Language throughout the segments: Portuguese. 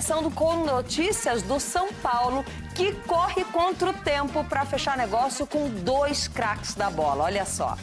começando com notícias do São Paulo, que corre contra o tempo para fechar negócio com 2 craques da bola. Olha só.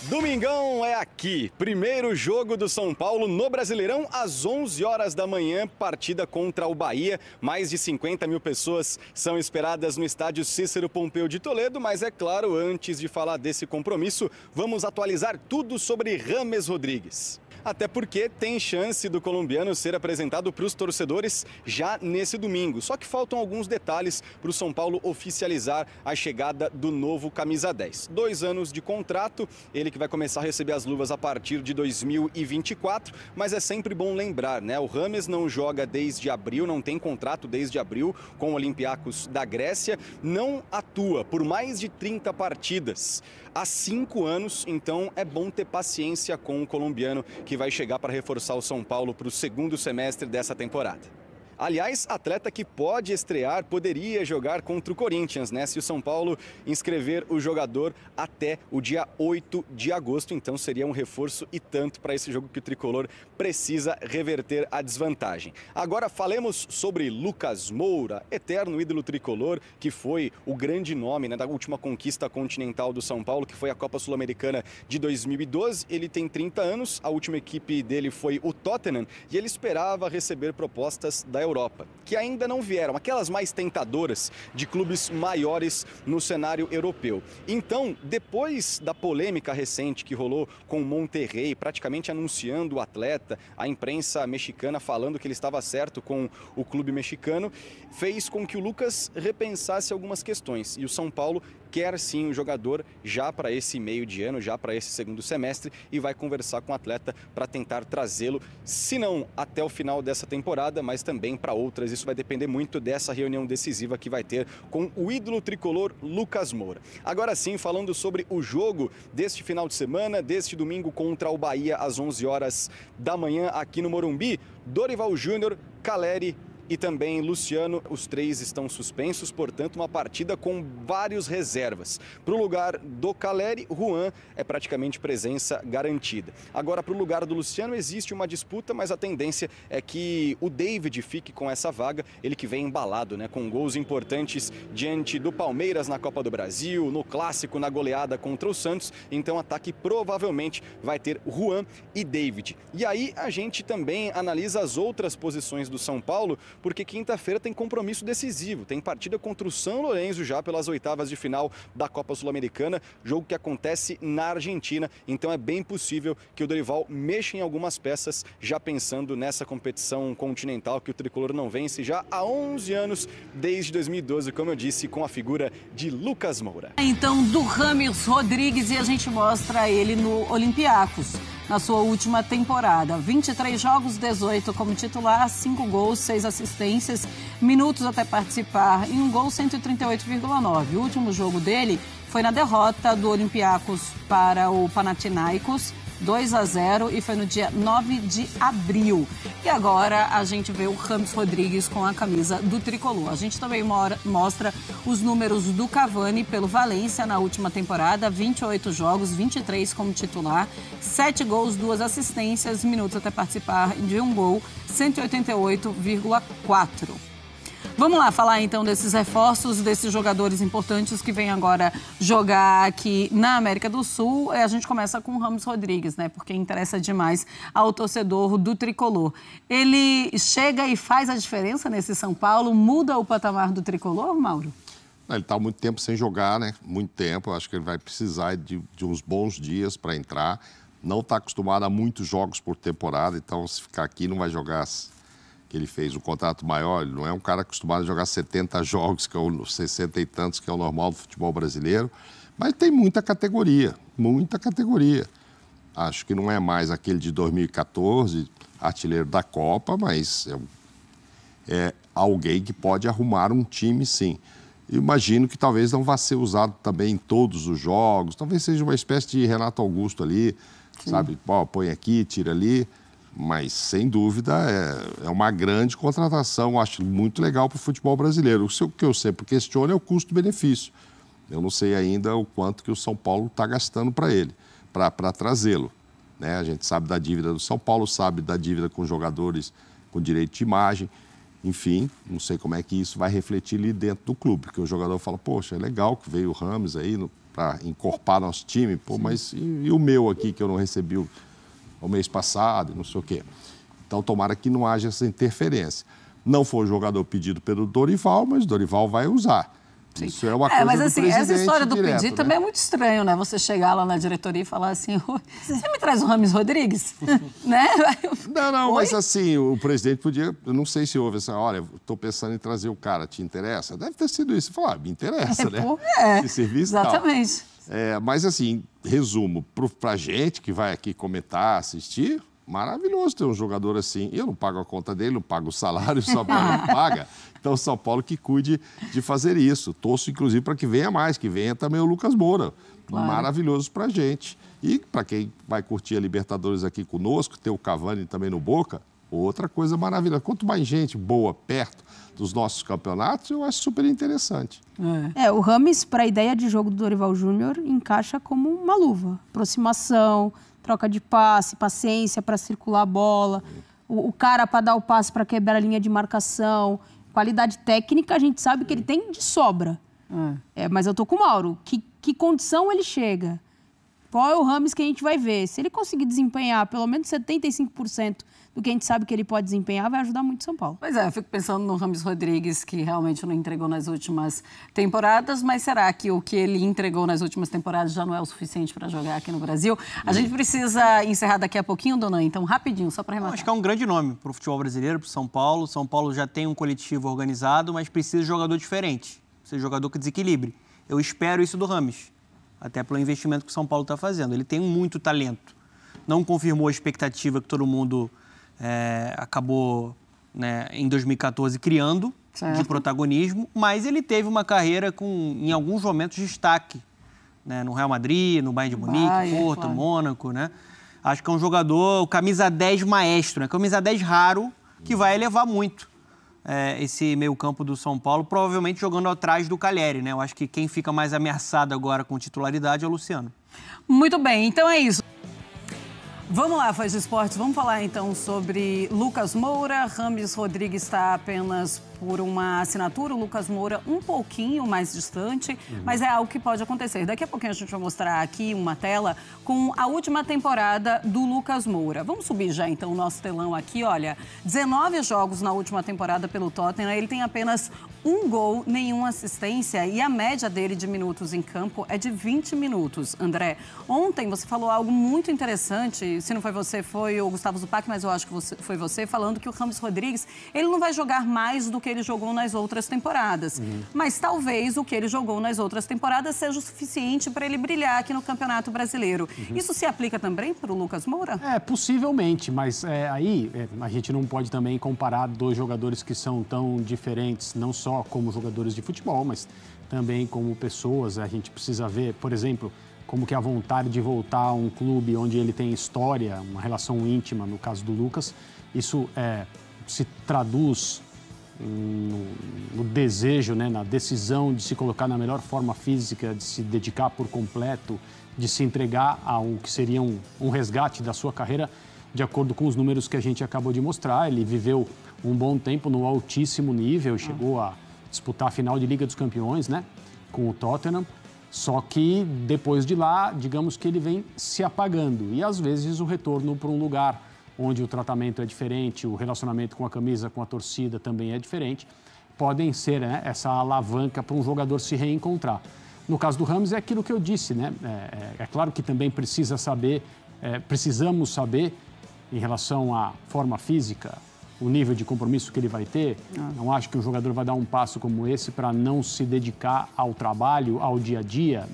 Domingão é aqui. Primeiro jogo do São Paulo no Brasileirão às 11 horas da manhã, partida contra o Bahia. Mais de 50 mil pessoas são esperadas no estádio Cícero Pompeu de Toledo, mas é claro, antes de falar desse compromisso, vamos atualizar tudo sobre James Rodrigues. Até porque tem chance do colombiano ser apresentado para os torcedores já nesse domingo. Só que faltam alguns detalhes para o São Paulo oficializar a chegada do novo camisa 10. 2 anos de contrato, ele que vai começar a receber as luvas a partir de 2024, mas é sempre bom lembrar, né? O James não joga desde abril, não tem contrato desde abril com o Olympiacos da Grécia, não atua por mais de 30 partidas há 5 anos, então é bom ter paciência com o colombiano que vai chegar para reforçar o São Paulo para o segundo semestre dessa temporada. Aliás, atleta que pode estrear, poderia jogar contra o Corinthians, né? Se o São Paulo inscrever o jogador até o dia 8 de agosto, então seria um reforço e tanto para esse jogo que o Tricolor precisa reverter a desvantagem. Agora falemos sobre Lucas Moura, eterno ídolo tricolor, que foi o grande nome, né, da última conquista continental do São Paulo, que foi a Copa Sul-Americana de 2012. Ele tem 30 anos, a última equipe dele foi o Tottenham e ele esperava receber propostas da Europa, que ainda não vieram, aquelas mais tentadoras de clubes maiores no cenário europeu. Então, depois da polêmica recente que rolou com o Monterrey, praticamente anunciando o atleta, a imprensa mexicana falando que ele estava certo com o clube mexicano, fez com que o Lucas repensasse algumas questões. E o São Paulo quer sim o jogador já para esse meio de ano, já para esse segundo semestre, e vai conversar com o atleta para tentar trazê-lo, se não até o final dessa temporada, mas também para outras. Isso vai depender muito dessa reunião decisiva que vai ter com o ídolo tricolor Lucas Moura. Agora sim, falando sobre o jogo deste final de semana, deste domingo contra o Bahia às 11 horas da manhã aqui no Morumbi, Dorival Júnior, Caleri e também Luciano, os 3 estão suspensos, portanto uma partida com vários reservas. Para o lugar do Caleri, Juan é praticamente presença garantida. Agora para o lugar do Luciano existe uma disputa, mas a tendência é que o David fique com essa vaga, ele que vem embalado, né, com gols importantes diante do Palmeiras na Copa do Brasil, no Clássico, na goleada contra o Santos, então o ataque provavelmente vai ter Juan e David. E aí a gente também analisa as outras posições do São Paulo, porque quinta-feira tem compromisso decisivo, tem partida contra o São Lourenço já pelas oitavas de final da Copa Sul-Americana, jogo que acontece na Argentina, então é bem possível que o Dorival mexa em algumas peças, já pensando nessa competição continental que o tricolor não vence já há 11 anos, desde 2012, como eu disse, com a figura de Lucas Moura. Então, do James Rodrigues, e a gente mostra ele no Olympiacos, na sua última temporada. 23 jogos, 18 como titular, 5 gols, 6 assistências, minutos até participar e um gol 138,9. O último jogo dele foi na derrota do Olympiacos para o Panathinaikos, 2-0, e foi no dia 9 de abril. E agora a gente vê o James Rodrigues com a camisa do Tricolor. A gente também mostra os números do Cavani pelo Valência na última temporada, 28 jogos, 23 como titular, 7 gols, 2 assistências, minutos até participar de um gol, 188,4. Vamos lá falar então desses reforços, desses jogadores importantes que vêm agora jogar aqui na América do Sul. A gente começa com o James Rodrigues, né? Porque interessa demais ao torcedor do Tricolor. Ele chega e faz a diferença nesse São Paulo, muda o patamar do Tricolor, Mauro? Ele está há muito tempo sem jogar, né? Muito tempo. Acho que ele vai precisar de uns bons dias para entrar. Não está acostumado a muitos jogos por temporada, então se ficar aqui não vai jogar... que ele fez um contrato maior, ele não é um cara acostumado a jogar 70 jogos, que é o 60 e tantos, que é o normal do futebol brasileiro, mas tem muita categoria, muita categoria. Acho que não é mais aquele de 2014, artilheiro da Copa, mas é alguém que pode arrumar um time, sim. Imagino que talvez não vá ser usado também em todos os jogos, talvez seja uma espécie de Renato Augusto ali, sim. Sabe? Pô, põe aqui, tira ali. Mas, sem dúvida, é uma grande contratação, acho muito legal para o futebol brasileiro. O que eu sempre questiono é o custo-benefício. Eu não sei ainda o quanto que o São Paulo está gastando para ele, para trazê-lo. Né? A gente sabe da dívida do São Paulo, sabe da dívida com jogadores com direito de imagem. Enfim, não sei como é que isso vai refletir ali dentro do clube, porque o jogador fala, poxa, é legal que veio o Rames aí para encorpar nosso time, pô, mas e o meu aqui que eu não recebi o mês passado, não sei o quê. Então, tomara que não haja essa interferência. Não foi o jogador pedido pelo Dorival, mas o Dorival vai usar. Sim. Isso é uma coisa mas assim, essa história do direto, pedir também é muito estranho, né? Você chegar lá na diretoria e falar assim, você me traz o Rames Rodrigues? Né? Não, mas assim, o presidente podia, eu não sei se houve essa, olha, estou pensando em trazer o cara, te interessa? Deve ter sido isso. Falar, me interessa, né? É, esse serviço exatamente. Mas assim, resumo, para a gente que vai aqui comentar, assistir, maravilhoso ter um jogador assim. Eu não pago a conta dele, não pago o salário, o São Paulo não paga. Então, o São Paulo que cuide de fazer isso. Torço, inclusive, para que venha mais, que venha também o Lucas Moura. Claro. Maravilhoso para a gente. E para quem vai curtir a Libertadores aqui conosco, ter o Cavani também no Boca, outra coisa maravilhosa. Quanto mais gente boa perto dos nossos campeonatos, eu acho super interessante. O Rames, para a ideia de jogo do Dorival Júnior, encaixa como uma luva. Aproximação, troca de passe, paciência para circular a bola, o cara para dar o passe para quebrar a linha de marcação. Qualidade técnica, a gente sabe que ele tem de sobra. Mas eu tô com o Mauro. Que condição ele chega? Qual é o Rames que a gente vai ver? Se ele conseguir desempenhar pelo menos 75% do que a gente sabe que ele pode desempenhar, vai ajudar muito o São Paulo. Pois eu fico pensando no Rames Rodrigues, que realmente não entregou nas últimas temporadas, mas será que o que ele entregou nas últimas temporadas já não é o suficiente para jogar aqui no Brasil? A gente precisa encerrar daqui a pouquinho, Dona, então rapidinho, só para arrematar. Acho que é um grande nome para o futebol brasileiro, para o São Paulo. São Paulo já tem um coletivo organizado, mas precisa de jogador diferente, precisa de jogador que desequilibre. Eu espero isso do Rames, até pelo investimento que o São Paulo está fazendo. Ele tem muito talento. Não confirmou a expectativa que todo mundo acabou, né, em 2014 criando, de protagonismo, mas ele teve uma carreira com, em alguns momentos, destaque, né, no Real Madrid, no Bayern de Munique, Porto, Mônaco, né? Acho que é um jogador, o camisa 10 maestro, né? Camisa 10 raro, que vai elevar muito esse meio-campo do São Paulo, provavelmente jogando atrás do Calleri, né? Eu acho que quem fica mais ameaçado agora com titularidade é o Luciano. Muito bem, então é isso. Vamos lá, fãs de esportes, vamos falar então sobre Lucas Moura. Rames Rodrigues está apenas por uma assinatura, o Lucas Moura um pouquinho mais distante, mas é algo que pode acontecer. Daqui a pouquinho a gente vai mostrar aqui uma tela com a última temporada do Lucas Moura. Vamos subir já então o nosso telão aqui, olha, 19 jogos na última temporada pelo Tottenham, ele tem apenas um gol, nenhuma assistência e a média dele de minutos em campo é de 20 minutos. André, ontem você falou algo muito interessante, se não foi você, foi o Gustavo Zupac, mas eu acho que foi você, falando que o Rames Rodrigues, ele não vai jogar mais do que ele jogou nas outras temporadas. Mas talvez o que ele jogou nas outras temporadas seja o suficiente para ele brilhar aqui no Campeonato Brasileiro. Isso se aplica também para o Lucas Moura? Possivelmente, mas aí a gente não pode também comparar dois jogadores que são tão diferentes, não só como jogadores de futebol, mas também como pessoas. A gente precisa ver, por exemplo, como que a vontade de voltar a um clube onde ele tem história, uma relação íntima, no caso do Lucas, isso se traduz no desejo, né, na decisão de se colocar na melhor forma física, de se dedicar por completo, de se entregar a o que seria um resgate da sua carreira, de acordo com os números que a gente acabou de mostrar. Ele viveu um bom tempo no altíssimo nível, chegou a disputar a final de Liga dos Campeões, né, com o Tottenham. Só que depois de lá, digamos que ele vem se apagando. E às vezes o retorno para um lugar onde o tratamento é diferente, o relacionamento com a camisa, com a torcida também é diferente, podem ser, né, essa alavanca para um jogador se reencontrar. No caso do Rames é aquilo que eu disse, né? É claro que também precisamos saber em relação à forma física, o nível de compromisso que ele vai ter. Não acho que um jogador vai dar um passo como esse para não se dedicar ao trabalho, ao dia a dia.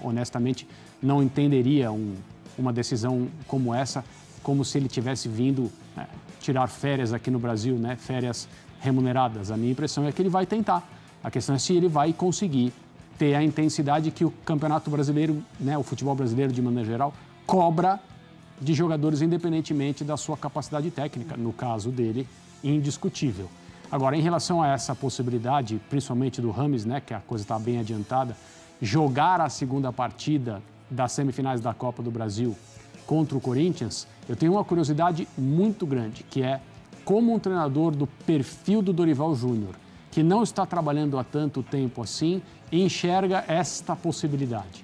Honestamente, não entenderia uma decisão como essa, como se ele tivesse vindo tirar férias aqui no Brasil, né? Férias remuneradas. A minha impressão é que ele vai tentar. A questão é se ele vai conseguir ter a intensidade que o Campeonato Brasileiro, né, o futebol brasileiro de maneira geral, cobra de jogadores independentemente da sua capacidade técnica. No caso dele, indiscutível. Agora, em relação a essa possibilidade, principalmente do Rames, né, que a coisa está bem adiantada, jogar a segunda partida das semifinais da Copa do Brasil contra o Corinthians, eu tenho uma curiosidade muito grande, que é como um treinador do perfil do Dorival Júnior, que não está trabalhando há tanto tempo assim, enxerga esta possibilidade,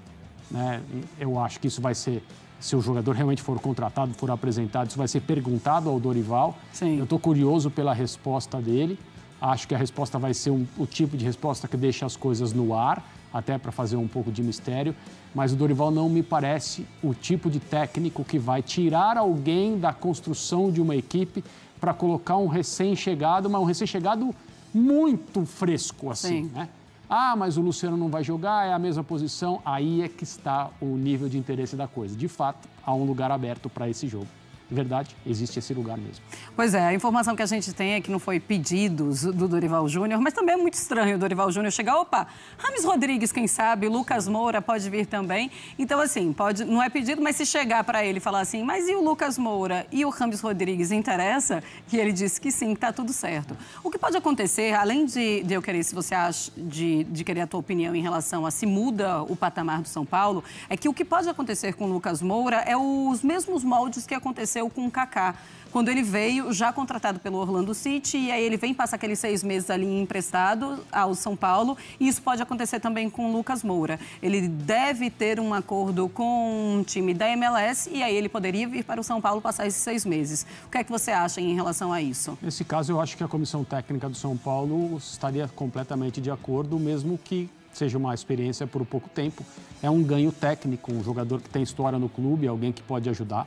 né? Eu acho que isso vai ser, se o jogador realmente for contratado, for apresentado, isso vai ser perguntado ao Dorival. Sim. Eu estou curioso pela resposta dele. Acho que a resposta vai ser o tipo de resposta que deixa as coisas no ar, até para fazer um pouco de mistério. Mas o Dorival não me parece o tipo de técnico que vai tirar alguém da construção de uma equipe para colocar um recém-chegado, mas um recém-chegado muito fresco, assim, né? Ah, mas o Luciano não vai jogar, é a mesma posição. Aí é que está o nível de interesse da coisa. De fato, há um lugar aberto para esse jogo. Verdade, existe esse lugar mesmo. Pois é, a informação que a gente tem é que não foi pedidos do Dorival Júnior, mas também é muito estranho o Dorival Júnior chegar, opa, Rames Rodrigues, quem sabe, Lucas Moura pode vir também. Então, assim, pode, não é pedido, mas se chegar para ele e falar assim, mas e o Lucas Moura e o Rames Rodrigues, interessa? E ele disse que sim, que tá tudo certo. O que pode acontecer, além de eu querer, se você acha, de querer a tua opinião em relação a se muda o patamar do São Paulo, é que o que pode acontecer com o Lucas Moura é os mesmos moldes que aconteceu com o Kaká, quando ele veio já contratado pelo Orlando City, e aí ele vem passar aqueles 6 meses ali emprestado ao São Paulo, e isso pode acontecer também com o Lucas Moura. Ele deve ter um acordo com um time da MLS, e aí ele poderia vir para o São Paulo passar esses 6 meses. O que é que você acha em relação a isso? Nesse caso, eu acho que a comissão técnica do São Paulo estaria completamente de acordo, mesmo que seja uma experiência por pouco tempo. É um ganho técnico, um jogador que tem história no clube, alguém que pode ajudar.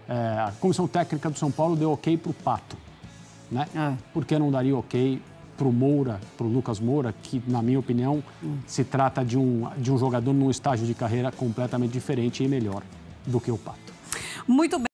A comissão técnica do São Paulo deu ok para o Pato, né? Por que não daria ok para o Moura, para o Lucas Moura, que, na minha opinião, se trata de um jogador num estágio de carreira completamente diferente e melhor do que o Pato. Muito bem.